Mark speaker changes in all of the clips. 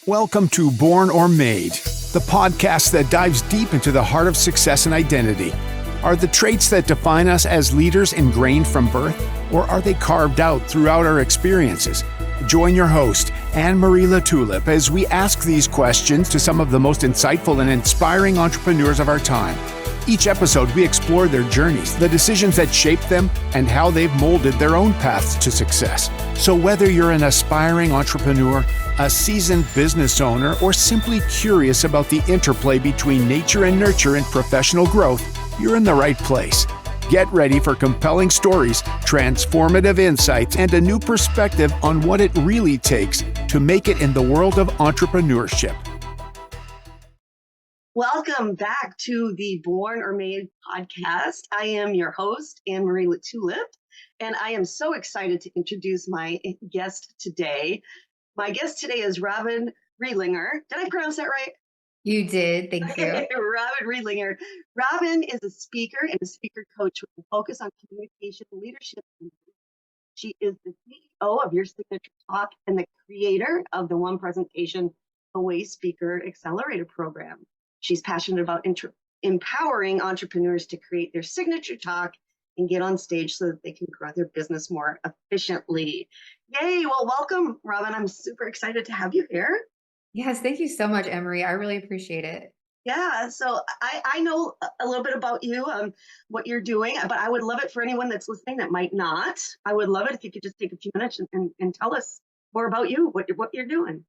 Speaker 1: Welcome to Born or Made, the podcast that dives deep into the heart of success and identity. Are the traits that define us as leaders ingrained from birth, or are they carved out throughout our experiences? Join your host, Anne-Marie LaTulip, as we ask these questions to some of the most insightful and inspiring entrepreneurs of our time. Each episode, we explore their journeys, the decisions that shaped them, and how they've molded their own paths to success. So whether you're an aspiring entrepreneur, a seasoned business owner, or simply curious about the interplay between nature and nurture in professional growth, you're in the right place. Get ready for compelling stories, transformative insights, and a new perspective on what it really takes to make it in the world of entrepreneurship.
Speaker 2: Welcome back to the Born or Made podcast. I am your host, Anne-Marie LaTulip, and I am so excited to introduce my guest today. My guest today is Robyn Riedlinger. Did I pronounce that right?
Speaker 3: You did. Thank you.
Speaker 2: Robyn Riedlinger. Robyn is a speaker and a speaker coach with a focus on communication and leadership. She is the CEO of Your Signature Talk and the creator of the One Presentation Away Speaker Accelerator program. She's passionate about empowering entrepreneurs to create their signature talk and get on stage so that they can grow their business more efficiently. Yay. Well, welcome, Robyn. I'm super excited to have you here.
Speaker 3: Yes, thank you so much, Emery. I really appreciate it.
Speaker 2: Yeah, so I know a little bit about you, what you're doing, but I would love it for anyone that's listening that might not. I would love it if you could just take a few minutes and tell us more about you, what you're doing.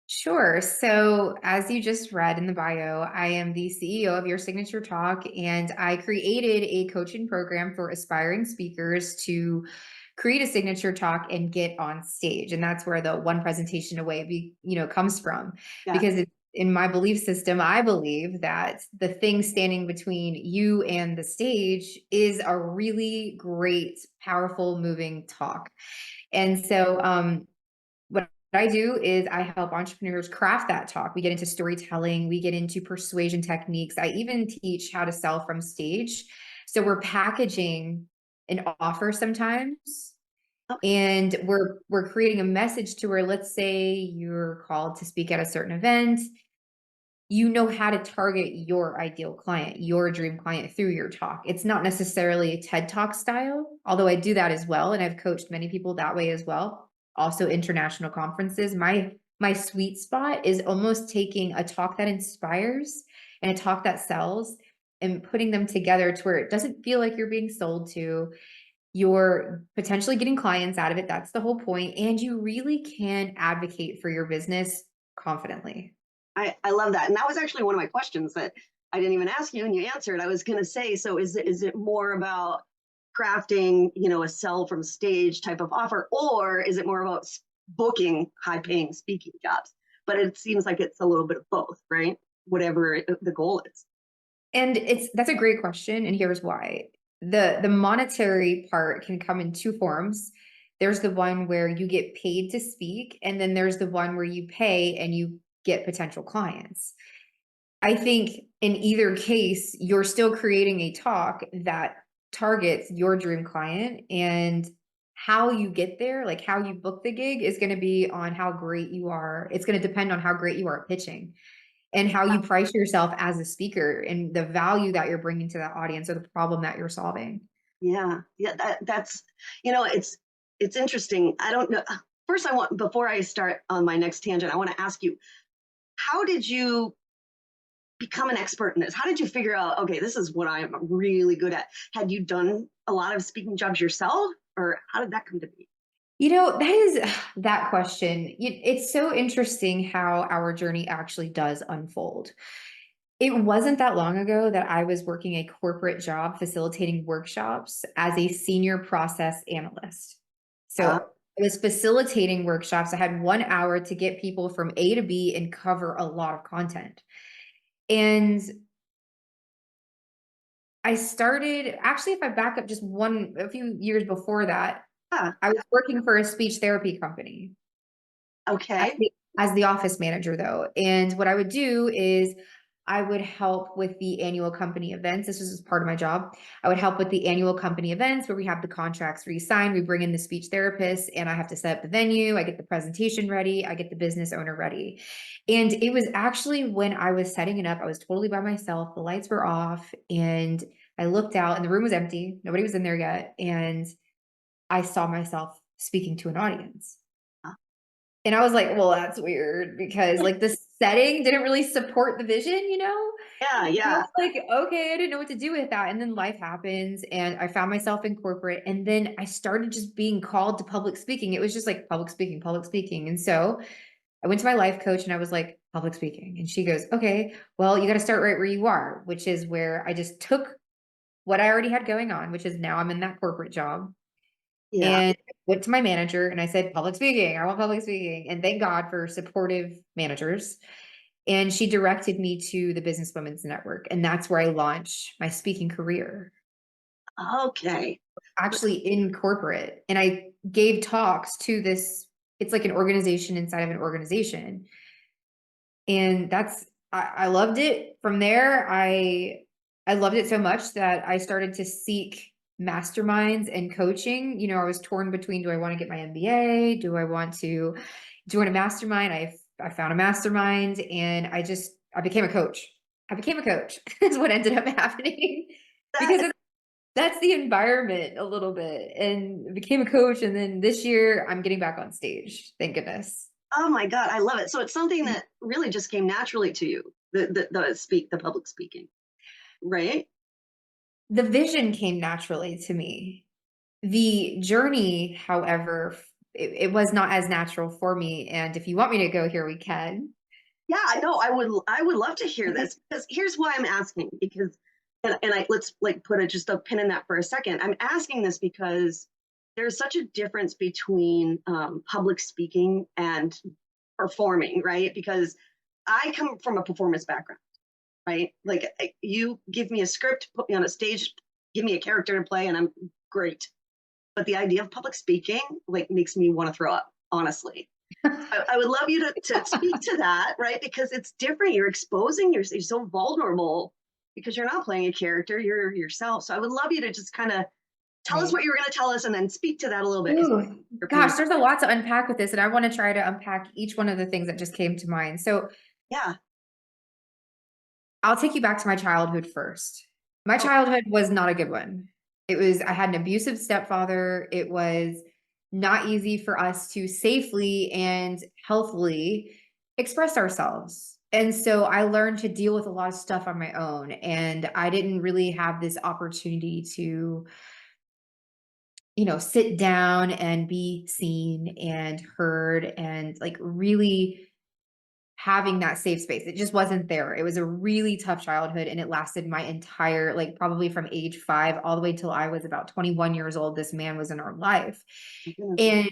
Speaker 3: Sure. So as you just read in the bio, I am the CEO of Your Signature Talk, and I created a coaching program for aspiring speakers to create a signature talk and get on stage. And that's where the one presentation away, comes from.
Speaker 2: Yeah.
Speaker 3: Because in my belief system, I believe that the thing standing between you and the stage is a really great, powerful, moving talk. And so, what I do is I help entrepreneurs craft that talk. We get into storytelling, we get into persuasion techniques. I even teach how to sell from stage. So we're packaging an offer sometimes, and we're creating a message to where, let's say you're called to speak at a certain event, you know how to target your ideal client, your dream client through your talk. It's not necessarily a TED Talk style, although I do that as well, and I've coached many people that way as well. Also international conferences. My sweet spot is almost taking a talk that inspires and a talk that sells and putting them together to where it doesn't feel like you're being sold to. You're potentially getting clients out of it. That's the whole point. And you really can advocate for your business confidently.
Speaker 2: I love that. And that was actually one of my questions that I didn't even ask you and you answered. I was going to say, so is it more about crafting, a sell from stage type of offer, or is it more about booking high paying speaking jobs? But it seems like it's a little bit of both, right? Whatever the goal is.
Speaker 3: And that's a great question. And here's why. The monetary part can come in two forms. There's the one where you get paid to speak, and then there's the one where you pay and you get potential clients. I think in either case, you're still creating a talk that targets your dream client, and how you get there, like how you book the gig, is going to be on how great you are. It's going to depend on how great you are at pitching and how you price yourself as a speaker and the value that you're bringing to that audience or the problem that you're solving.
Speaker 2: Yeah. That's, it's interesting. I don't know. First, before I start on my next tangent, I want to ask you, how did you become an expert in this? How did you figure out, okay, this is what I'm really good at? Had you done a lot of speaking jobs yourself, or how did that come to be?
Speaker 3: That is that question. It's so interesting how our journey actually does unfold. It wasn't that long ago that I was working a corporate job facilitating workshops as a senior process analyst. So I was facilitating workshops. I had 1 hour to get people from A to B and cover a lot of content. And I started, actually, if I back up just a few years before that, I was working for a speech therapy company.
Speaker 2: Okay.
Speaker 3: As the office manager, though. And what I would do is I would help with the annual company events. This was part of my job. I would help with the annual company events where we have the contracts re-signed. We bring in the speech therapist and I have to set up the venue. I get the presentation ready. I get the business owner ready. And it was actually when I was setting it up, I was totally by myself. The lights were off and I looked out and the room was empty. Nobody was in there yet. And I saw myself speaking to an audience. And I was like, well, that's weird because like the setting didn't really support the vision, you know?
Speaker 2: Yeah,
Speaker 3: And I
Speaker 2: yeah.
Speaker 3: was like, okay, I didn't know what to do with that. And then life happens and I found myself in corporate. And then I started just being called to public speaking. It was just like public speaking, public speaking. And so I went to my life coach and I was like, public speaking. And she goes, okay, well, you got to start right where you are, which is where I just took what I already had going on, which is now I'm in that corporate job.
Speaker 2: Yeah.
Speaker 3: And I went to my manager and I said, public speaking, I want public speaking. And thank God for supportive managers. And she directed me to the Business Women's Network. And that's where I launched my speaking career,
Speaker 2: Okay.
Speaker 3: actually in corporate. And I gave talks to this, it's like an organization inside of an organization. And I loved it. From there, I loved it so much that I started to seek masterminds and coaching. You know, I was torn between, do I want to get my MBA? Do I want to join a mastermind? I found a mastermind and I became a coach. I became a coach is what ended up happening because that's the environment a little bit, and became a coach. And then this year I'm getting back on stage. Thank goodness.
Speaker 2: Oh my God, I love it. So it's something that really just came naturally to you, the public speaking, right?
Speaker 3: The vision came naturally to me. The journey, however, it was not as natural for me. And if you want me to go here, we can.
Speaker 2: Yeah, I know. I would love to hear this because here's why I'm asking. Because let's like put just a pin in that for a second. I'm asking this because there's such a difference between public speaking and performing, right? Because I come from a performance background, right? Like you give me a script, put me on a stage, give me a character to play, and I'm great. But the idea of public speaking like makes me want to throw up, honestly. I would love you to speak to that, right? Because it's different. You're exposing you're so vulnerable because you're not playing a character, you're yourself. So I would love you to just kind of tell us what you were going to tell us and then speak to that a little bit.
Speaker 3: Ooh, gosh, there's a lot to unpack with this, and I want to try to unpack each one of the things that just came to mind. So
Speaker 2: yeah.
Speaker 3: I'll take you back to my childhood first. My childhood was not a good one. I had an abusive stepfather. It was not easy for us to safely and healthily express ourselves. And so I learned to deal with a lot of stuff on my own. And I didn't really have this opportunity to, you know, sit down and be seen and heard and like really having that safe space. It just wasn't there. It was a really tough childhood and it lasted my entire, like probably from age 5 all the way till I was about 21 years old. This man was in our life. And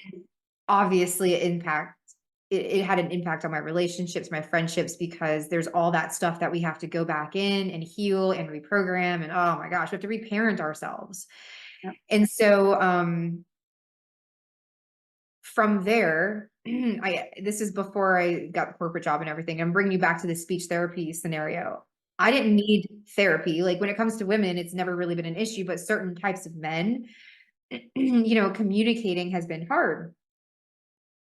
Speaker 3: obviously it had an impact on my relationships, my friendships, because there's all that stuff that we have to go back in and heal and reprogram. And oh my gosh, we have to reparent ourselves. Yep. And so, from there, this is before I got the corporate job and everything. I'm bringing you back to the speech therapy scenario. I didn't need therapy. Like when it comes to women, it's never really been an issue, but certain types of men, you know, communicating has been hard.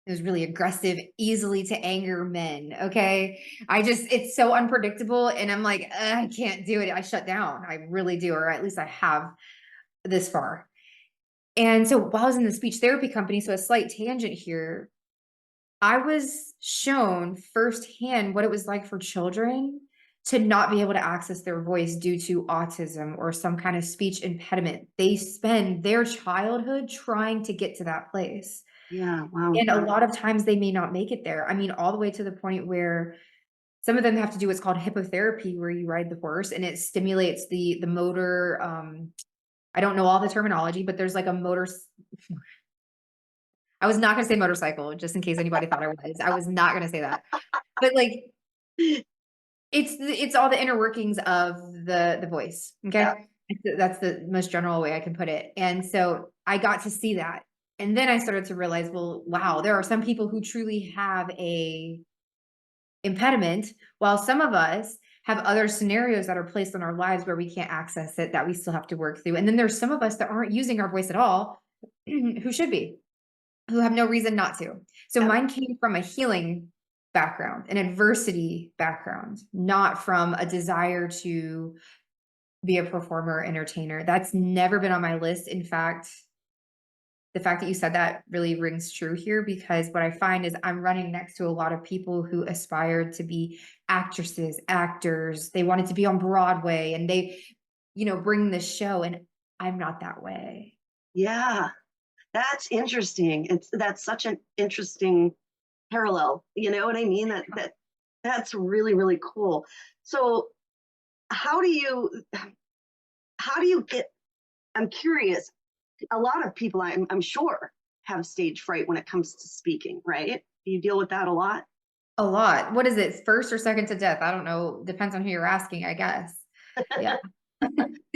Speaker 3: It was really aggressive, easily to anger men. Okay. It's so unpredictable. And I'm like, I can't do it. I shut down. I really do. Or at least I have this far. And so while I was in the speech therapy company, so a slight tangent here, I was shown firsthand what it was like for children to not be able to access their voice due to autism or some kind of speech impediment. They spend their childhood trying to get to that place.
Speaker 2: Yeah, wow.
Speaker 3: And a lot of times they may not make it there. I mean, all the way to the point where some of them have to do what's called hippotherapy, where you ride the horse and it stimulates the motor, I don't know all the terminology, but there's like a motor. I was not going to say motorcycle, just in case anybody thought I was. I was not going to say that. But like, it's all the inner workings of the voice. Okay. Yeah. That's the most general way I can put it. And so I got to see that. And then I started to realize, well, wow, there are some people who truly have a impediment, while some of us have other scenarios that are placed in our lives where we can't access it, that we still have to work through. And then there's some of us that aren't using our voice at all, who should be, who have no reason not to. So mine came from a healing background, an adversity background, not from a desire to be a performer, entertainer. That's never been on my list. In fact, the fact that you said that really rings true here, because what I find is I'm running next to a lot of people who aspired to be actresses, actors. They wanted to be on Broadway and they, bring this show, and I'm not that way.
Speaker 2: Yeah, that's interesting. That's such an interesting parallel. You know what I mean? That's really, really cool. So how do you get, I'm curious, a lot of people I'm sure have stage fright when it comes to speaking, right? Do you deal with that a lot?
Speaker 3: A lot. What is it? First or second to death? I don't know. Depends on who you're asking, I guess. Yeah.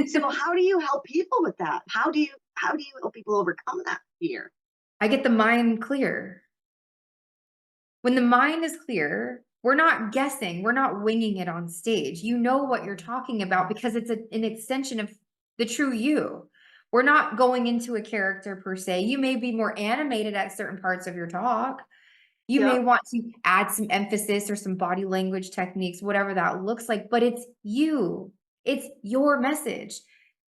Speaker 2: So how do you help people with that? How do you help people overcome that fear?
Speaker 3: I get the mind clear. When the mind is clear, we're not guessing, we're not winging it on stage. You know what you're talking about because it's an extension of the true you. We're not going into a character per se. You may be more animated at certain parts of your talk. You may want to add some emphasis or some body language techniques, whatever that looks like, but it's you. It's your message.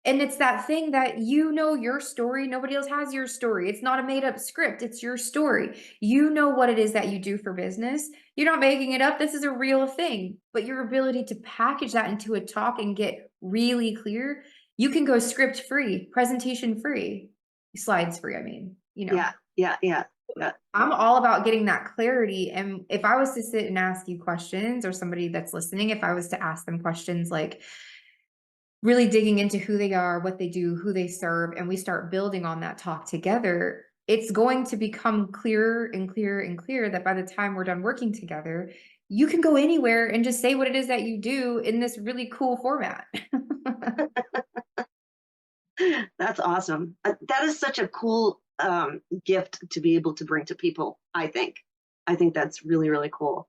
Speaker 3: And it's that thing that your story. Nobody else has your story. It's not a made up script. It's your story. You know what it is that you do for business. You're not making it up. This is a real thing. But your ability to package that into a talk and get really clear, you can go script free, presentation free, slides free. I mean,
Speaker 2: Yeah.
Speaker 3: I'm all about getting that clarity. And if I was to sit and ask you questions, or somebody that's listening, if I was to ask them questions like, really digging into who they are, what they do, who they serve, and we start building on that talk together, it's going to become clearer and clearer and clearer that by the time we're done working together, you can go anywhere and just say what it is that you do in this really cool format.
Speaker 2: That's awesome. That is such a cool gift to be able to bring to people, I think. I think that's really, really cool.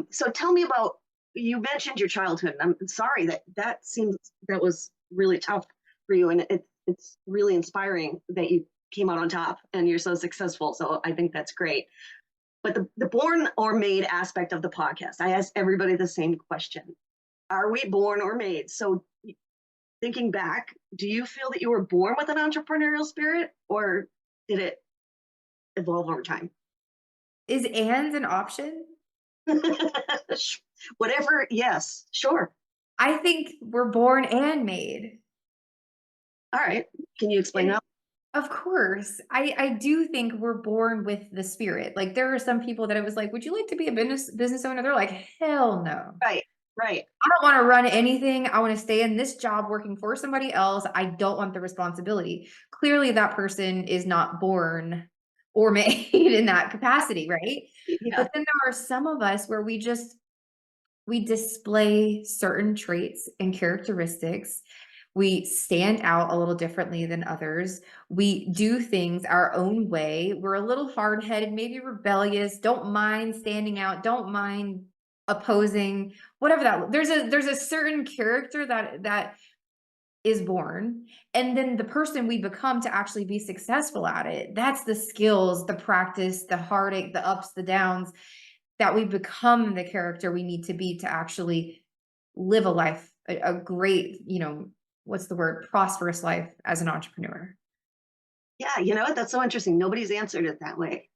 Speaker 2: So tell me about, you mentioned your childhood. I'm sorry that was really tough for you. And it's really inspiring that you came out on top and you're so successful. So I think that's great. But the born or made aspect of the podcast, I ask everybody the same question. Are we born or made? So thinking back, do you feel that you were born with an entrepreneurial spirit, or did it evolve over time?
Speaker 3: Is and an option?
Speaker 2: Whatever. Yes, sure.
Speaker 3: I think we're born and made.
Speaker 2: All right. Can you explain that?
Speaker 3: Of course. I do think we're born with the spirit. Like there are some people that it was like, would you like to be a business owner? They're like, hell no.
Speaker 2: Right.
Speaker 3: I don't want to run anything. I want to stay in this job working for somebody else. I don't want the responsibility. Clearly that person is not born or made in that capacity, right?
Speaker 2: Yeah.
Speaker 3: But then there are some of us where we display certain traits and characteristics. We stand out a little differently than others. We do things our own way. We're a little hard-headed, maybe rebellious, don't mind standing out, don't mind opposing, whatever that. There's a certain character that is born, and then the person we become to actually be successful at it. That's the skills, the practice, the heartache, the ups, the downs, that we become the character we need to be to actually live a life, a great, what's the word, prosperous life as an entrepreneur.
Speaker 2: Yeah, you know what? That's so interesting. Nobody's answered it that way.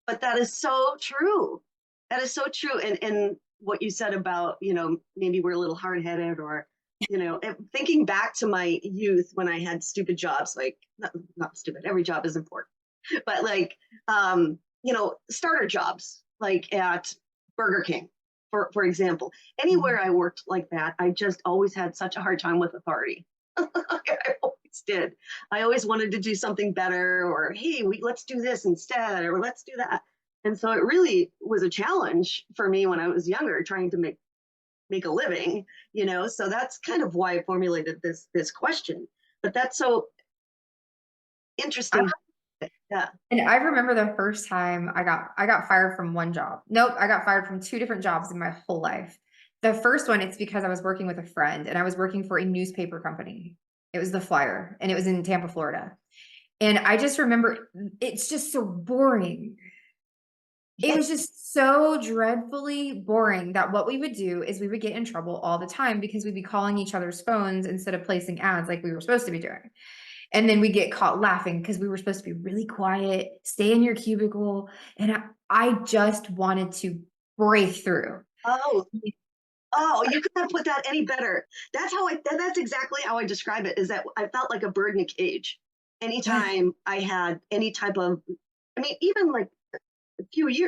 Speaker 2: But that is so true. That is so true. And what you said about, maybe we're a little hard-headed, or, thinking back to my youth when I had stupid jobs, like not stupid, every job is important, but like, starter jobs, like at Burger King, for example. Anywhere I worked like that, I just always had such a hard time with authority. I always did. I always wanted to do something better, or, hey, let's do this instead, or let's do that. And so it really was a challenge for me when I was younger, trying to make a living, so that's kind of why I formulated this question. But that's so interesting. Yeah.
Speaker 3: And I remember the first time I got fired from one job. Nope, I got fired from two different jobs in my whole life. The first one, it's because I was working with a friend and I was working for a newspaper company. It was the Flyer and it was in Tampa, Florida. And I just remember it's just so boring. It
Speaker 2: Yeah.
Speaker 3: was just so dreadfully boring that what we would do is we would get in trouble all the time because we'd be calling each other's phones instead of placing ads like we were supposed to be doing. And then we get caught laughing because we were supposed to be really quiet, stay in your cubicle. And I just wanted to break through.
Speaker 2: Oh, oh, you could not put that any better. That's exactly how I describe it, is that I felt like a bird in a cage. Anytime I had any type of, I mean, even like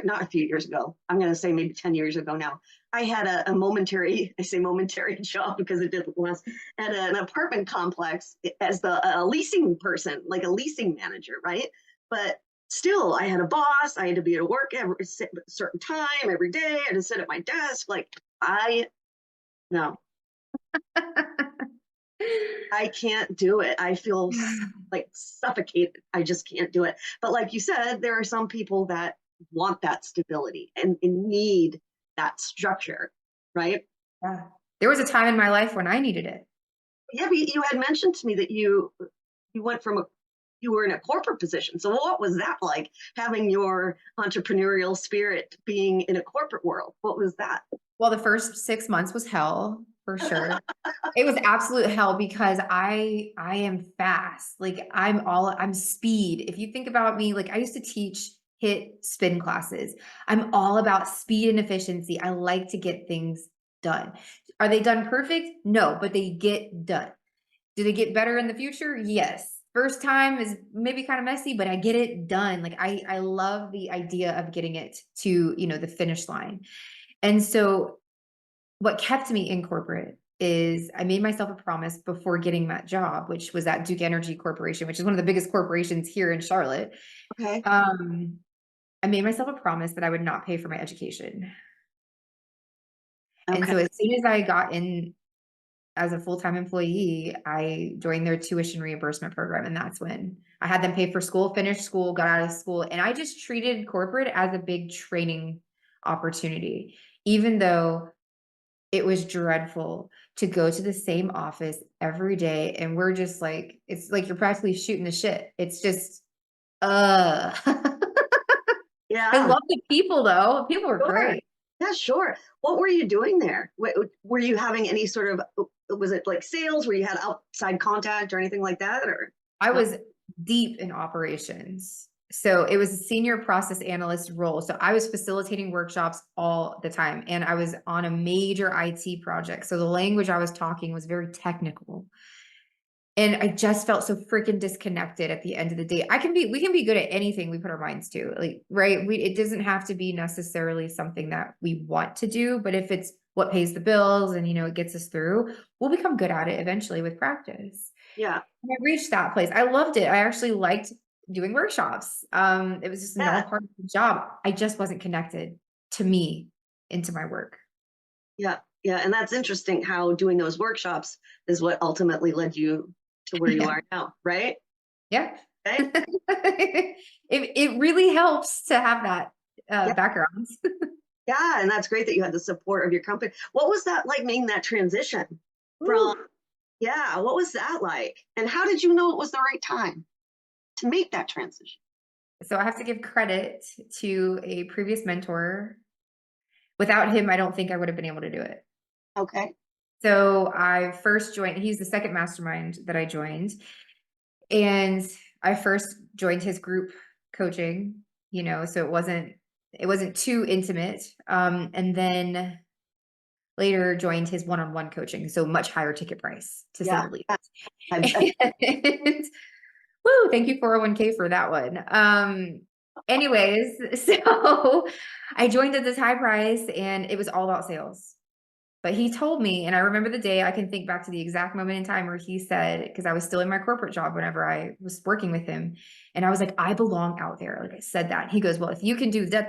Speaker 2: not a few years ago, I'm going to say maybe 10 years ago now, I had a momentary, I say momentary job because it didn't last, at an apartment complex as a leasing person, like a leasing manager, right? But still, I had a boss. I had to be at work every certain time every day. I had to sit at my desk. No, I can't do it. I feel like suffocated. I just can't do it. But like you said, there are some people that want that stability and need that structure, right?
Speaker 3: Yeah. There was a time in my life when I needed it.
Speaker 2: Yeah, but you had mentioned to me that you went from you were in a corporate position. So what was that like, having your entrepreneurial spirit being in a corporate world? What was that?
Speaker 3: Well, the first 6 months was hell for sure. It was absolute hell because I am fast. Like I'm speed. If you think about me, like I used to teach hit spin classes. I'm all about speed and efficiency. I like to get things done. Are they done perfect? No, but they get done. Do they get better in the future? Yes. First time is maybe kind of messy, but I get it done. Like I love the idea of getting it to, the finish line. And so what kept me in corporate is I made myself a promise before getting that job, which was at Duke Energy Corporation, which is one of the biggest corporations here in Charlotte.
Speaker 2: Okay.
Speaker 3: I made myself a promise that I would not pay for my education. And
Speaker 2: Okay.
Speaker 3: so as soon as I got in as a full-time employee, I joined their tuition reimbursement program. And that's when I had them pay for school, finished school, got out of school. And I just treated corporate as a big training opportunity, even though it was dreadful to go to the same office every day. And we're just like, it's like you're practically shooting the shit. It's just, I
Speaker 2: Yeah.
Speaker 3: love the people though. People were
Speaker 2: Sure.
Speaker 3: great.
Speaker 2: Yeah, sure. What were you doing there? Were you having any sort of, was it like sales where you had outside contact or anything like that? Or
Speaker 3: I
Speaker 2: no?
Speaker 3: was deep in operations. So it was a senior process analyst role. So I was facilitating workshops all the time and I was on a major IT project. So the language I was talking was very technical. And I just felt so freaking disconnected at the end of the day. We can be good at anything we put our minds to, like, right? It doesn't have to be necessarily something that we want to do, but if it's what pays the bills and, it gets us through, we'll become good at it eventually with practice.
Speaker 2: Yeah.
Speaker 3: And I reached that place. I loved it. I actually liked doing workshops. It was just a
Speaker 2: Yeah.
Speaker 3: normal part of the job. I just wasn't connected to me into my work.
Speaker 2: Yeah. Yeah. And that's interesting how doing those workshops is what ultimately led you to where you
Speaker 3: Yeah.
Speaker 2: are now, right?
Speaker 3: Yeah.
Speaker 2: Okay.
Speaker 3: It really helps to have that
Speaker 2: Yeah.
Speaker 3: background.
Speaker 2: Yeah. And that's great that you had the support of your company. What was that like, making that transition from,
Speaker 3: Ooh.
Speaker 2: yeah, what was that like? And how did you know it was the right time to make that transition?
Speaker 3: So I have to give credit to a previous mentor. Without him, I don't think I would have been able to do it.
Speaker 2: Okay.
Speaker 3: So I first joined, he's the second mastermind that I joined. And I first joined his group coaching, so it wasn't too intimate. And then later joined his one-on-one coaching, so much higher ticket price, to say
Speaker 2: Yeah.
Speaker 3: the least.
Speaker 2: I-
Speaker 3: And, woo, thank you 401k for that one. Anyways, so I joined at this high price and it was all about sales. But he told me, and I remember the day, I can think back to the exact moment in time where he said, because I was still in my corporate job whenever I was working with him. And I was like, I belong out there. Like I said that. He goes, well, if you can do da,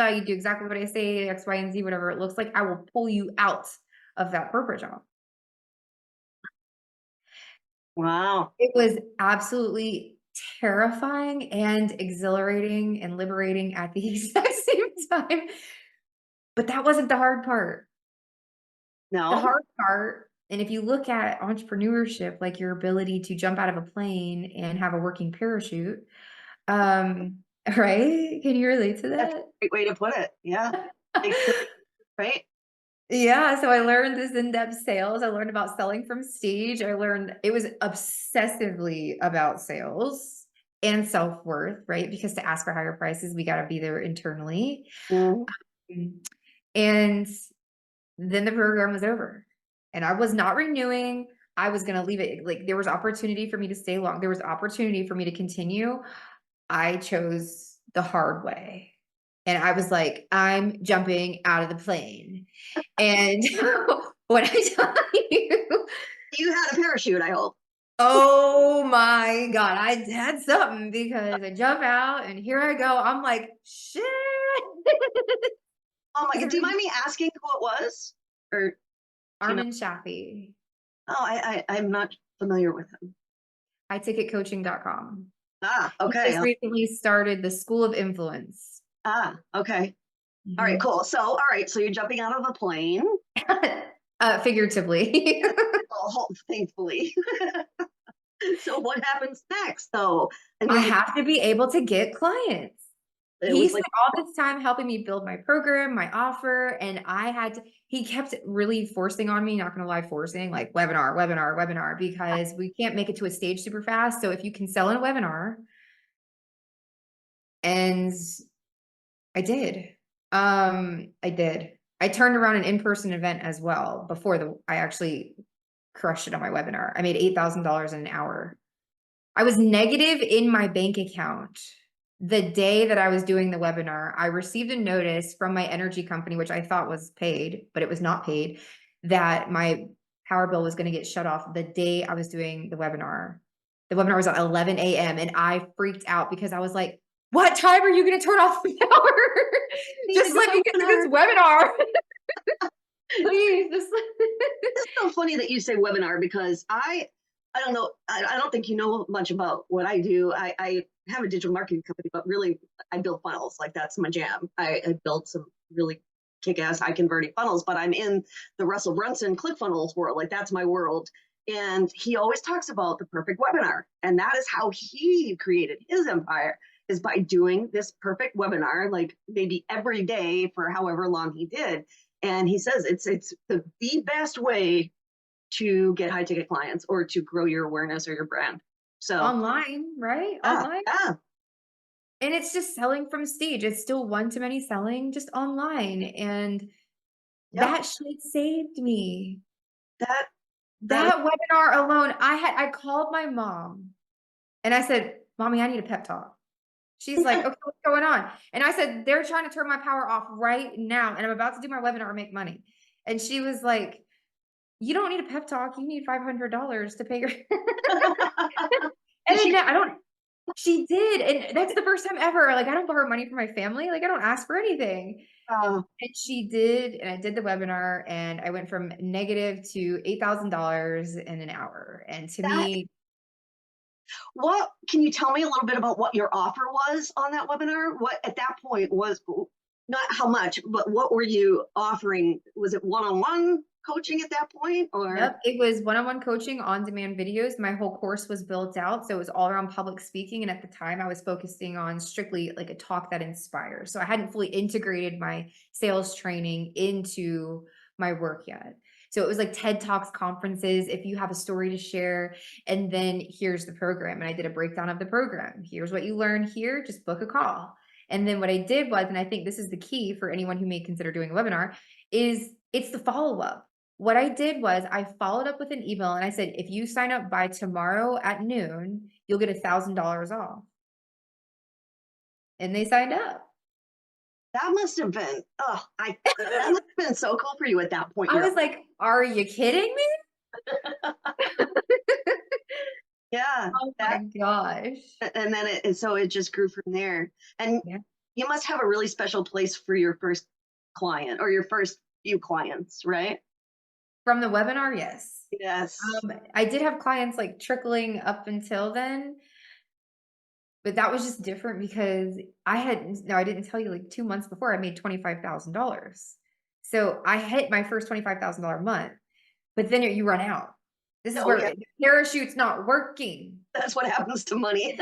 Speaker 3: you do exactly what I say, X, Y, and Z, whatever it looks like, I will pull you out of that corporate job.
Speaker 2: wow.
Speaker 3: It was absolutely terrifying and exhilarating and liberating at the exact same time. But that wasn't the hard part. The
Speaker 2: No.
Speaker 3: hard part, and if you look at entrepreneurship, like your ability to jump out of a plane and have a working parachute, right? Can you relate to
Speaker 2: That's a
Speaker 3: that?
Speaker 2: great way to put it. Yeah. Takes the leap, right?
Speaker 3: Yeah, so I learned this in-depth sales. I learned about selling from stage. I learned it was obsessively about sales and self-worth, right? Because to ask for higher prices, we got to be there internally.
Speaker 2: Mhm.
Speaker 3: Mm, And then the program was over and I was not renewing. I was going to leave it. Like there was opportunity for me to stay long. There was opportunity for me to continue. I chose the hard way. And I was like, I'm jumping out of the plane. And when I tell you,
Speaker 2: You had a parachute, I hope.
Speaker 3: oh my God, I had something because I jump out and here I go. I'm like, shit.
Speaker 2: Oh my God. Do you mind me asking who it was? Or do you know?
Speaker 3: Armin Shafi,
Speaker 2: Oh, I'm not familiar with him.
Speaker 3: highticketcoaching.com.
Speaker 2: Ah,
Speaker 3: He
Speaker 2: okay.
Speaker 3: just recently started the School of Influence.
Speaker 2: Ah, okay. All right,
Speaker 3: Mhm.
Speaker 2: cool. So, all right, so you're jumping out of a plane.
Speaker 3: Figuratively.
Speaker 2: Oh, thankfully. So what happens next, though? I
Speaker 3: I
Speaker 2: mean,
Speaker 3: have to be able to get clients.
Speaker 2: it
Speaker 3: He
Speaker 2: was
Speaker 3: spent
Speaker 2: like,
Speaker 3: all this time helping me build my program, my offer, and I had to he kept really forcing on me, not gonna lie, forcing like webinar, webinar, webinar, because we can't make it to a stage super fast. So if you can sell in a webinar, and I did. I did. I turned around an in-person event as well before I actually crushed it on my webinar. I made $8,000 in an hour. I was negative in my bank account the day that I was doing the webinar. I received a notice from my energy company, which I thought was paid, but it was not paid, that my power bill was going to get shut off the day I was doing the webinar. The webinar was at 11 a.m. and I freaked out because I was like, what time are you going to turn off the power?
Speaker 2: need to
Speaker 3: Just
Speaker 2: do
Speaker 3: let me get
Speaker 2: a
Speaker 3: to
Speaker 2: webinar.
Speaker 3: this webinar. Please, just
Speaker 2: It's so funny that you say webinar because I don't know. I don't think you know much about what I do. I have a digital marketing company, but really I build funnels. Like that's my jam. I built some really kick-ass high converting funnels, but I'm in the Russell Brunson ClickFunnels world. Like that's my world. And he always talks about the perfect webinar. And that is how he created his empire, is by doing this perfect webinar, like maybe every day for however long he did. And he says it's the best way to get high ticket clients or to grow your awareness or your brand. So
Speaker 3: online, right?
Speaker 2: yeah,
Speaker 3: Online.
Speaker 2: yeah,
Speaker 3: And it's just selling from stage. It's still one-to-many selling, just online. And
Speaker 2: yep.
Speaker 3: that shit saved me.
Speaker 2: That that is,
Speaker 3: That webinar alone, I called my mom and I said, Mommy, I need a pep talk. She's like, okay, what's going on? And I said, they're trying to turn my power off right now. And I'm about to do my webinar and make money. And she was like, you don't need a pep talk. You need $500 to pay your.
Speaker 2: did
Speaker 3: And
Speaker 2: she?
Speaker 3: then I don't. She did, and that's the first time ever. Like I don't borrow money from my family. Like I don't ask for anything. And she did, and I did the webinar, and I went from negative to $8,000 in an hour. And to
Speaker 2: That
Speaker 3: me,
Speaker 2: what can you tell me a little bit about what your offer was on that webinar? What at that point was not how much, but what were you offering? Was it one-on-one coaching at that point, or
Speaker 3: yep, it was one-on-one coaching, on-demand videos. My whole course was built out, so it was all around public speaking. And at the time, I was focusing on strictly like a talk that inspires. So I hadn't fully integrated my sales training into my work yet. So it was like TED Talks, conferences, if you have a story to share, and then here's the program. And I did a breakdown of the program. Here's what you learn here, just book a call. And then what I did was, and I think this is the key for anyone who may consider doing a webinar, is it's the follow-up. What I did was I followed up with an email and I said, if you sign up by tomorrow at noon, you'll get $1,000 off. And they signed up.
Speaker 2: that must have been that must have been so cool for you at that point.
Speaker 3: I was like, are you kidding me?
Speaker 2: Yeah,
Speaker 3: Oh
Speaker 2: that,
Speaker 3: my gosh.
Speaker 2: and then it just grew from there. And
Speaker 3: Yeah.
Speaker 2: you must have a really special place for your first client or your first few clients, right?
Speaker 3: From the webinar, yes.
Speaker 2: Yes.
Speaker 3: I did have clients like trickling up until then, but that was just different because I didn't tell you like 2 months before I made $25,000. So I hit my first $25,000 a month, but then you run out. This is
Speaker 2: Oh
Speaker 3: where
Speaker 2: yeah,
Speaker 3: the parachute's not working.
Speaker 2: that's what happens to money.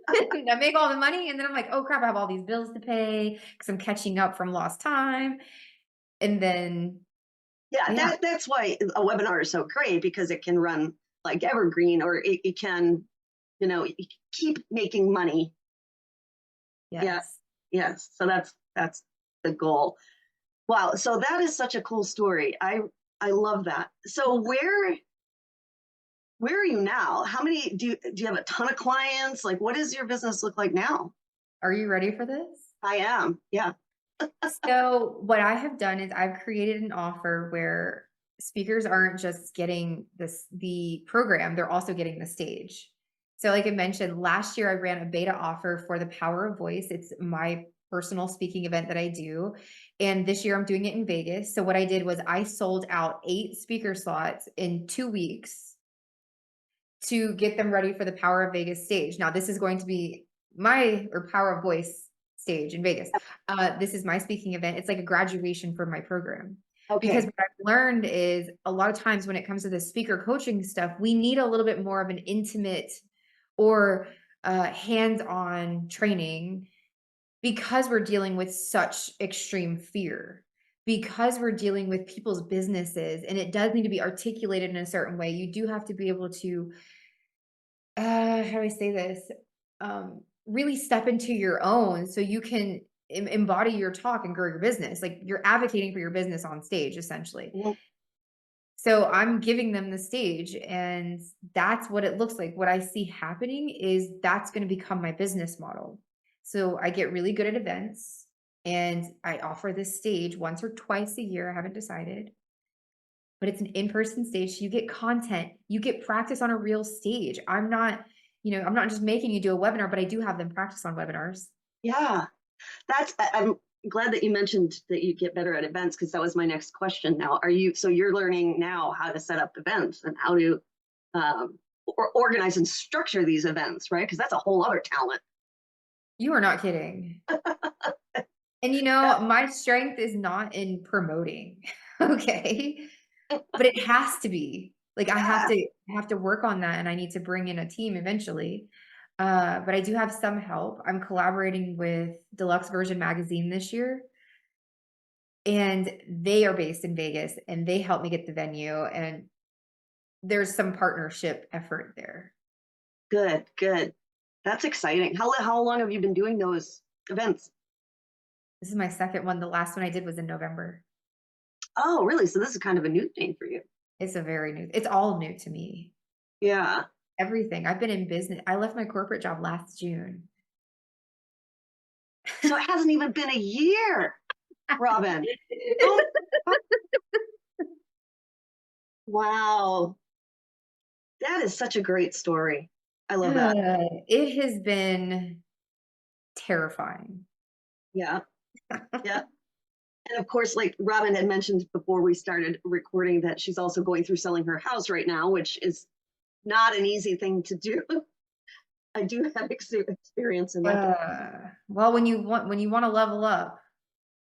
Speaker 3: I make all the money and then I'm like, oh crap, I have all these bills to pay because I'm catching up from lost time. And then,
Speaker 2: Yeah,
Speaker 3: yeah,
Speaker 2: that's why a webinar is so great, because it can run like evergreen, or it can, keep making money. Yeah,
Speaker 3: yes.
Speaker 2: yes. So that's the goal. Wow. So that is such a cool story. I love that. So where are you now? How many do you have a ton of clients? Like, what does your business look like now?
Speaker 3: Are you ready for this?
Speaker 2: I am. Yeah.
Speaker 3: So what I have done is I've created an offer where speakers aren't just getting the program, they're also getting the stage. So like I mentioned, last year I ran a beta offer for the Power of Voice. It's my personal speaking event that I do. And this year I'm doing it in Vegas. So what I did was I sold out 8 speaker slots in 2 weeks to get them ready for the Power of Vegas stage. Now, this is going to be Power of Voice stage in Vegas. This is my speaking event. It's like a graduation for my program. Because
Speaker 2: Okay.
Speaker 3: what I've learned is a lot of times when it comes to the speaker coaching stuff, we need a little bit more of an intimate or hands-on training because we're dealing with such extreme fear, because we're dealing with people's businesses, and it does need to be articulated in a certain way. You do have to be able to how do I say this? Really step into your own so you can embody your talk and grow your business. Like you're advocating for your business on stage, essentially.
Speaker 2: Well,
Speaker 3: So I'm giving them the stage, and that's what it looks like. What I see happening is that's going to become my business model. So I get really good at events and I offer this stage once or twice a year. I haven't decided, but it's an in-person stage. So you get content, you get practice on a real stage. I'm not just making you do a webinar, but I do have them practice on webinars.
Speaker 2: yeah. I'm glad that you mentioned that you get better at events, because that was my next question. Now, so you're learning now how to set up events and how to organize and structure these events, right? Because that's a whole other talent.
Speaker 3: You are not kidding. And my strength is not in promoting. Okay. But it has to be. Like I have to work on that and I need to bring in a team eventually. But I do have some help. I'm collaborating with Deluxe Version Magazine this year, and they are based in Vegas and they help me get the venue, and there's some partnership effort there.
Speaker 2: Good, good. That's exciting. How long have you been doing those events?
Speaker 3: This is my second one. The last one I did was in November.
Speaker 2: Oh, really? So this is kind of a new thing for you.
Speaker 3: It's all new to me.
Speaker 2: Yeah.
Speaker 3: Everything. I've been in business. I left my corporate job last June.
Speaker 2: So it hasn't even been a year, Robyn. Oh, wow. That is such a great story. I love that.
Speaker 3: It has been terrifying.
Speaker 2: Yeah. Yeah. And of course, like Robyn had mentioned before we started recording, that she's also going through selling her house right now, which is not an easy thing to do. I do have experience in that.
Speaker 3: Well, when you want to level up,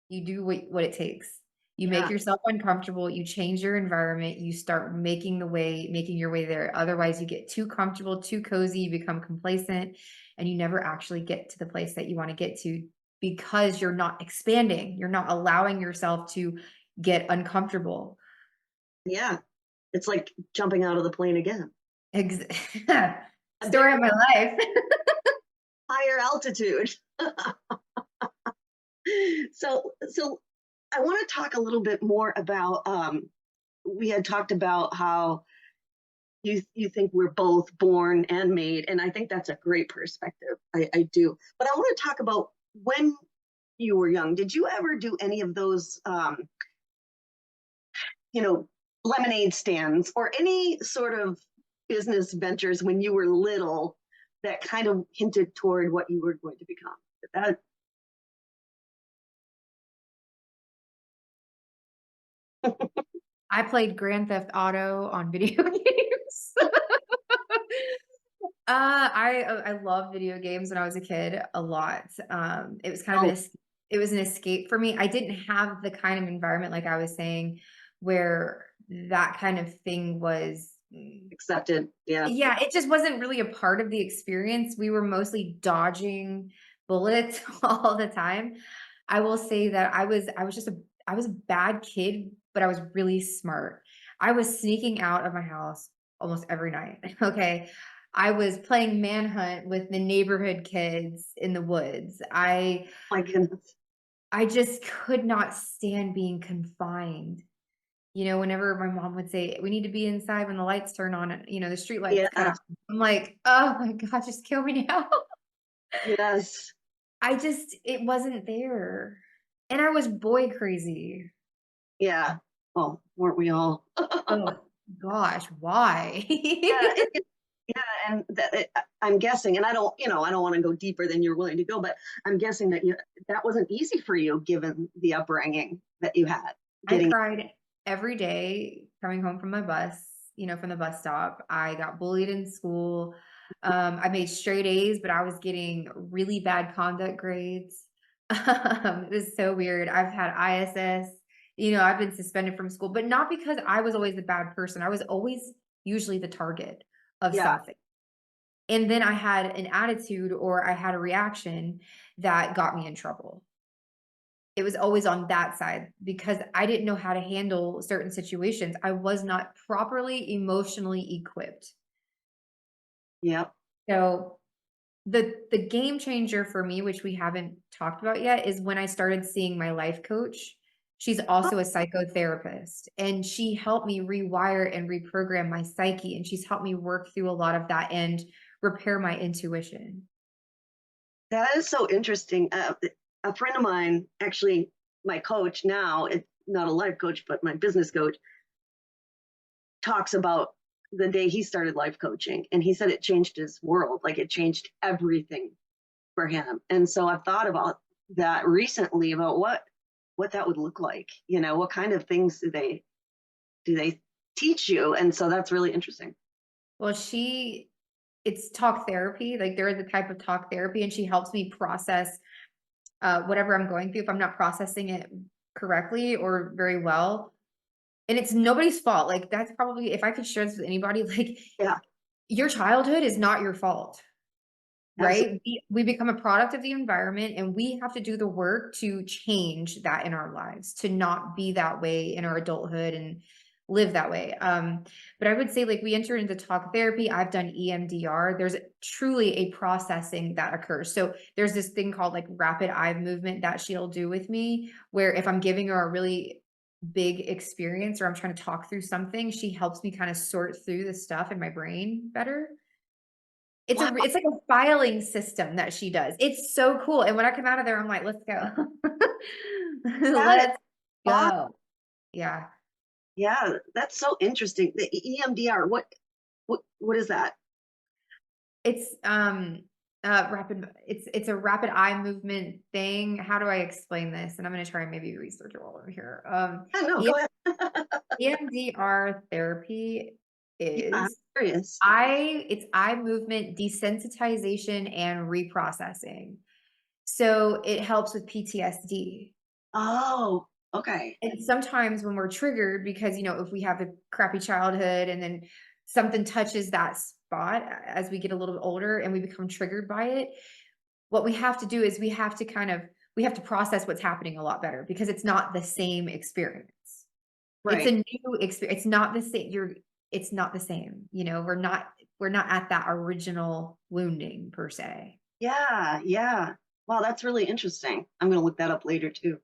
Speaker 3: you do what it takes. You make
Speaker 2: Yeah.
Speaker 3: yourself uncomfortable, you change your environment, you start making your way there. Otherwise, you get too comfortable, too cozy, you become complacent, and you never actually get to the place that you want to get to because you're not expanding. You're not allowing yourself to get uncomfortable.
Speaker 2: Yeah. It's like jumping out of the plane again.
Speaker 3: Ex
Speaker 2: A
Speaker 3: Story of
Speaker 2: different,
Speaker 3: my life.
Speaker 2: higher altitude. So I want to talk a little bit more about, we had talked about how you think we're both born and made, and I think that's a great perspective. I do. But I want to talk about when you were young. Did you ever do any of those, lemonade stands or any sort of business ventures when you were little that kind of hinted toward what you were going to become? That
Speaker 3: I played Grand Theft Auto on video games. I love video games when I was a kid a lot. It was kind of
Speaker 2: oh,
Speaker 3: an escape it was an escape for me. I didn't have the kind of environment, like I was saying, where that kind of thing was,
Speaker 2: Accepted. Yeah.
Speaker 3: yeah, it just wasn't really a part of the experience. We were mostly dodging bullets all the time. I will say that I was a bad kid, but I was really smart. I was sneaking out of my house almost every night. Okay. I was playing manhunt with the neighborhood kids in the woods.
Speaker 2: My goodness.
Speaker 3: I just could not stand being confined. Whenever my mom would say, "We need to be inside when the lights turn on, and, the street lights cut
Speaker 2: Yeah.
Speaker 3: off." I'm like, "Oh my god, just kill me now."
Speaker 2: Yes.
Speaker 3: It wasn't there. And I was boy crazy.
Speaker 2: Yeah. Well, weren't we all?
Speaker 3: Oh gosh, why?
Speaker 2: Yeah. Yeah. And I'm guessing, and I don't want to go deeper than you're willing to go, but I'm guessing that that wasn't easy for you given the upbringing that you had.
Speaker 3: I
Speaker 2: Getting,
Speaker 3: cried every day coming home from my bus, from the bus stop. I got bullied in school. I made straight A's, but I was getting really bad conduct grades. It was so weird. I've had ISS, I've been suspended from school, but not because I was always the bad person. I was always usually the target of
Speaker 2: yeah.
Speaker 3: something. And then I had an attitude or I had a reaction that got me in trouble. It was always on that side because I didn't know how to handle certain situations. I was not properly emotionally equipped.
Speaker 2: Yeah.
Speaker 3: So the game changer for me, which we haven't talked about yet, is when I started seeing my life coach. She's also a psychotherapist, and she helped me rewire and reprogram my psyche, and she's helped me work through a lot of that and repair my intuition.
Speaker 2: That is so interesting. A friend of mine, actually, my coach now, it's not a life coach, but my business coach, talks about the day he started life coaching. And he said it changed his world, like it changed everything for him. And so I've thought about that recently about what that would look like. What kind of things do they teach you? And so that's really interesting.
Speaker 3: Well, it's talk therapy. Like there is a type of talk therapy, and she helps me process whatever I'm going through if I'm not processing it correctly or very well. And it's nobody's fault. Like that's probably, if I could share this with anybody, like
Speaker 2: Yeah,
Speaker 3: your childhood is not your fault,
Speaker 2: absolutely.
Speaker 3: right? We become a product of the environment, and we have to do the work to change that in our lives, to not be that way in our adulthood and live that way. But I would say, like, we enter into talk therapy. I've done EMDR. There's truly a processing that occurs. So there's this thing called like rapid eye movement that she'll do with me, where if I'm giving her a really big experience or I'm trying to talk through something, she helps me kind of sort through the stuff in my brain better.
Speaker 2: Wow,
Speaker 3: It's like a filing system that she does. It's so cool, and when I come out of there, I'm like, "Let's go.
Speaker 2: that is
Speaker 3: Let's
Speaker 2: awesome.
Speaker 3: go." Yeah.
Speaker 2: Yeah, that's so interesting. The EMDR, what is that?
Speaker 3: It's, it's a rapid eye movement thing. How do I explain this? And I'm gonna try and maybe research it while we're here.
Speaker 2: I don't know,
Speaker 3: E
Speaker 2: go ahead.
Speaker 3: EMDR therapy
Speaker 2: Yeah, I'm
Speaker 3: is
Speaker 2: curious.
Speaker 3: it's eye movement desensitization and reprocessing. So, it helps with PTSD.
Speaker 2: Oh, okay.
Speaker 3: And sometimes when we're triggered because, if we have a crappy childhood and then something touches that spot as we get a little bit older and we become triggered by it, what we have to do is we have to process what's happening a lot better because it's not the same experience. It's a
Speaker 2: Right.
Speaker 3: new experience. It's not the same. It's not the same. We're not at that original wounding per se.
Speaker 2: Yeah, yeah. Wow, that's really interesting. I'm gonna look that up later too.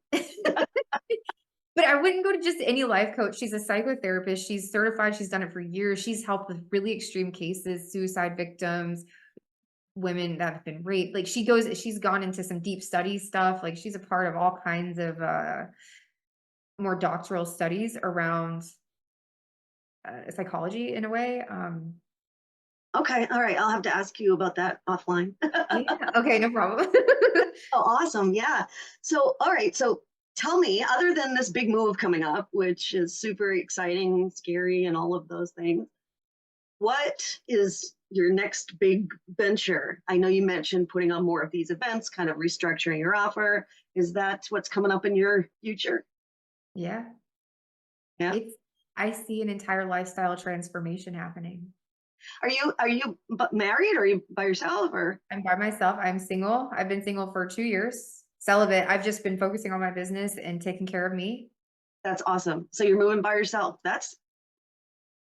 Speaker 3: But I wouldn't go to just any life coach. She's a psychotherapist. She's certified. She's done it for years. She's helped with really extreme cases, suicide victims, women that have been raped. Like she's gone into some deep study stuff. Like she's a part of all kinds of more doctoral studies around psychology in a way.
Speaker 2: Okay, all right. I'll have to ask you about that offline.
Speaker 3: Yeah. Okay. No problem.
Speaker 2: Oh, awesome. Yeah. So, all right. So tell me, other than this big move coming up, which is super exciting, scary, and all of those things, what is your next big venture? I know you mentioned putting on more of these events, kind of restructuring your offer. Is that what's coming up in your future?
Speaker 3: Yeah.
Speaker 2: Yeah.
Speaker 3: I see an entire lifestyle transformation happening.
Speaker 2: Are you married, or are you by yourself, or?
Speaker 3: I'm by myself. I'm single. I've been single for 2 years. Celibate. I've just been focusing on my business and taking care of me.
Speaker 2: That's awesome. So you're moving by yourself. That's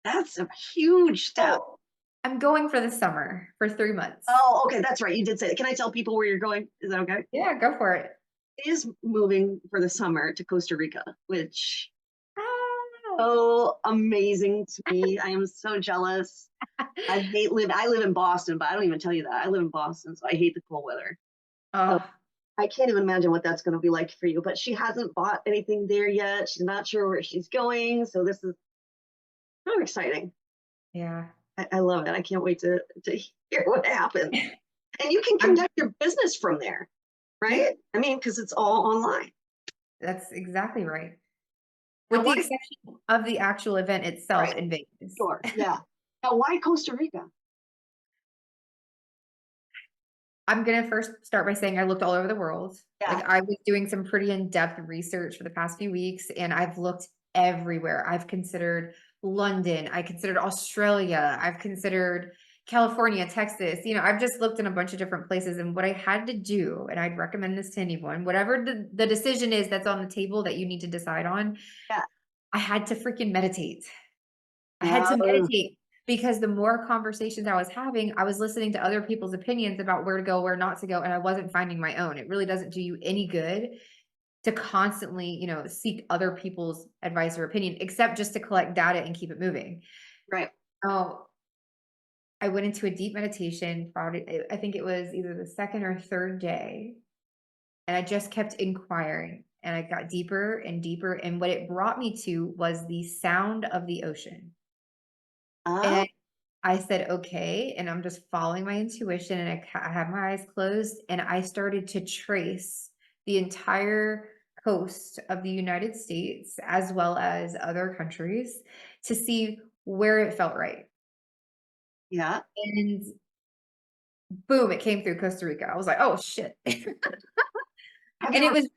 Speaker 2: a huge step.
Speaker 3: Oh, I'm going for the summer for 3 months.
Speaker 2: Oh, okay. That's right. You did say that. Can I tell people where you're going? Is that okay?
Speaker 3: Yeah, go for it.
Speaker 2: She is moving for the summer to Costa Rica, which
Speaker 3: Ah.
Speaker 2: so amazing to me. I am so jealous. I live in Boston, but I don't even tell you that. I live in Boston, so I hate the cold weather. So
Speaker 3: Oh,
Speaker 2: I can't even imagine what that's going to be like for you. But she hasn't bought anything there yet. She's not sure where she's going. So this is so exciting.
Speaker 3: yeah.
Speaker 2: I love it. I can't wait to hear what happens. And you can conduct your business from there, right? I mean, because it's all online.
Speaker 3: That's exactly right.
Speaker 2: Now,
Speaker 3: With the
Speaker 2: why?
Speaker 3: exception of the actual event itself
Speaker 2: Right.
Speaker 3: in Vegas.
Speaker 2: Sure. Yeah. Now, why Costa Rica?
Speaker 3: I'm gonna first start by saying I looked all over the world.
Speaker 2: Yeah.
Speaker 3: Like, I was doing some pretty in-depth research for the past few weeks, and I've looked everywhere. I've considered London, I considered Australia, I've considered California, Texas, I've just looked in a bunch of different places, and what I had to do, and I'd recommend this to anyone, whatever the decision is that's on the table that you need to decide on,
Speaker 2: Yeah.
Speaker 3: I had to freaking meditate. I had to meditate because the more conversations I was having, I was listening to other people's opinions about where to go, where not to go, and I wasn't finding my own. It really doesn't do you any good to constantly, seek other people's advice or opinion, except just to collect data and keep it moving.
Speaker 2: Right.
Speaker 3: Oh, I went into a deep meditation, probably, I think it was either the second or third day, and I just kept inquiring, and I got deeper and deeper, and what it brought me to was the sound of the ocean.
Speaker 2: Oh,
Speaker 3: And I said, okay. And I'm just following my intuition, and I have my eyes closed, and I started to trace the entire coast of the United States as well as other countries to see where it felt right.
Speaker 2: yeah.
Speaker 3: And boom, it came through Costa Rica. I was like, oh shit.
Speaker 2: Have
Speaker 3: And
Speaker 2: you
Speaker 3: it
Speaker 2: ever?
Speaker 3: was,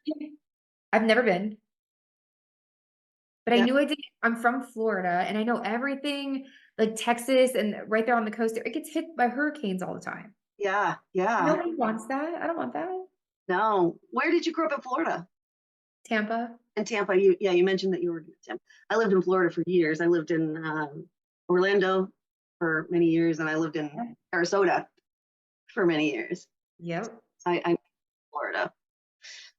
Speaker 3: I've never been, but I
Speaker 2: Yeah.
Speaker 3: knew I did. I'm from Florida, and I know everything like Texas and right there on the coast, it gets hit by hurricanes all the time.
Speaker 2: Yeah. Yeah.
Speaker 3: Nobody wants that. I don't want that.
Speaker 2: No. Where did you grow up in Florida?
Speaker 3: Tampa.
Speaker 2: In Tampa. You mentioned that you were in Tampa. I lived in Florida for years. I lived in Orlando for many years, and I lived in Sarasota for many years.
Speaker 3: Yep.
Speaker 2: I'm Florida.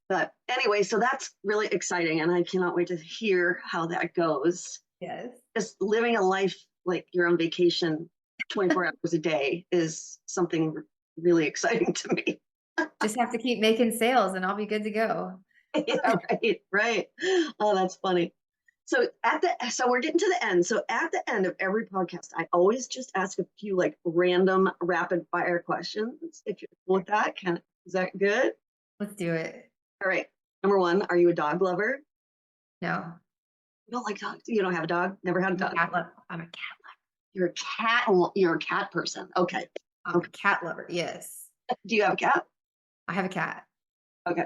Speaker 2: But anyway, so that's really exciting, and I cannot wait to hear how that goes.
Speaker 3: Yes.
Speaker 2: Just living a life like you're on vacation 24 hours a day is something really exciting to me.
Speaker 3: Just have to keep making sales and I'll be good to go.
Speaker 2: Yeah, right. Oh, that's funny. So we're getting to the end. So at the end of every podcast, I always just ask a few like random rapid fire questions. If you're cool with that, is that good?
Speaker 3: Let's do it.
Speaker 2: All right. Number one, are you a dog lover?
Speaker 3: No.
Speaker 2: You don't like dogs? You don't have a dog? Never had a dog?
Speaker 3: I'm a cat
Speaker 2: You're a cat person. Okay.
Speaker 3: I'm a cat lover. Yes.
Speaker 2: Do you have a cat?
Speaker 3: I have a cat.
Speaker 2: Okay.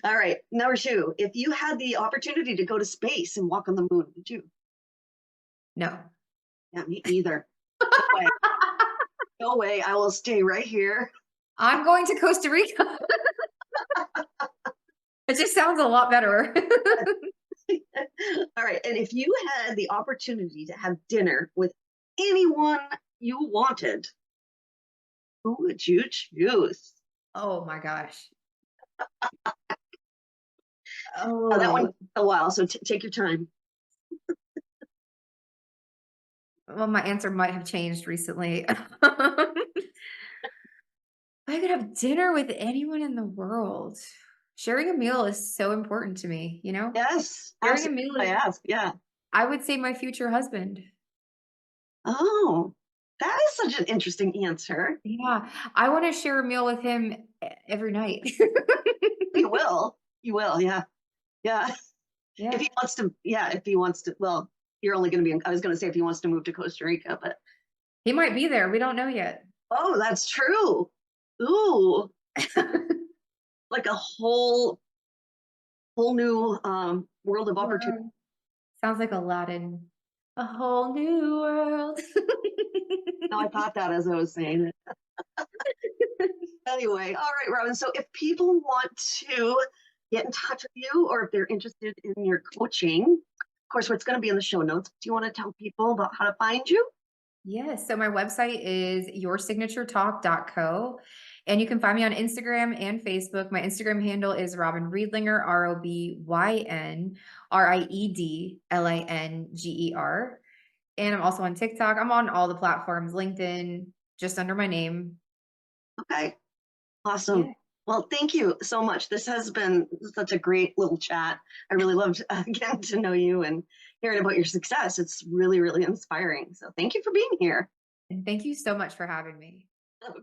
Speaker 2: All right. Number two, if you had the opportunity to go to space and walk on the moon, would you?
Speaker 3: No.
Speaker 2: Yeah, me either. No way. No way. I will stay right here.
Speaker 3: I'm going to Costa Rica. It just sounds a lot better.
Speaker 2: All right. And if you had the opportunity to have dinner with anyone you wanted, who would you choose?
Speaker 3: Oh my gosh.
Speaker 2: Oh, that one took a while, so take your time.
Speaker 3: Well, my answer might have changed recently. I could have dinner with anyone in the world. Sharing a meal is so important to me,
Speaker 2: Yes.
Speaker 3: Sharing a meal
Speaker 2: I
Speaker 3: is,
Speaker 2: asked. Yeah.
Speaker 3: I would say my future husband.
Speaker 2: Oh, that is such an interesting answer.
Speaker 3: Yeah, I want to share a meal with him every night.
Speaker 2: You will. You will. Yeah. Yeah.
Speaker 3: Yeah.
Speaker 2: If he wants to, well, you're only going to be, I was going to say if he wants to move to Costa Rica, but
Speaker 3: He might be there. We don't know yet.
Speaker 2: Oh, that's true. Ooh, like a whole new world of opportunity.
Speaker 3: Wow. Sounds like Aladdin. A whole new world.
Speaker 2: No, I thought that as I was saying it. Anyway, all right, Robyn. So if people want to get in touch with you or if they're interested in your coaching, of course, what's going to be in the show notes. Do you want to tell people about how to find you?
Speaker 3: Yes. So my website is yoursignaturetalk.co. And you can find me on Instagram and Facebook. My Instagram handle is Robyn Riedlinger, ROBYN, RIEDLINGER. And I'm also on TikTok. I'm on all the platforms, LinkedIn, just under my name.
Speaker 2: Okay, awesome.
Speaker 3: Yeah.
Speaker 2: Well, thank you so much. This has been such a great little chat. I really loved getting to know you and hearing about your success. It's really, really inspiring. So thank you for being here.
Speaker 3: And thank you so much for having me.
Speaker 2: Okay.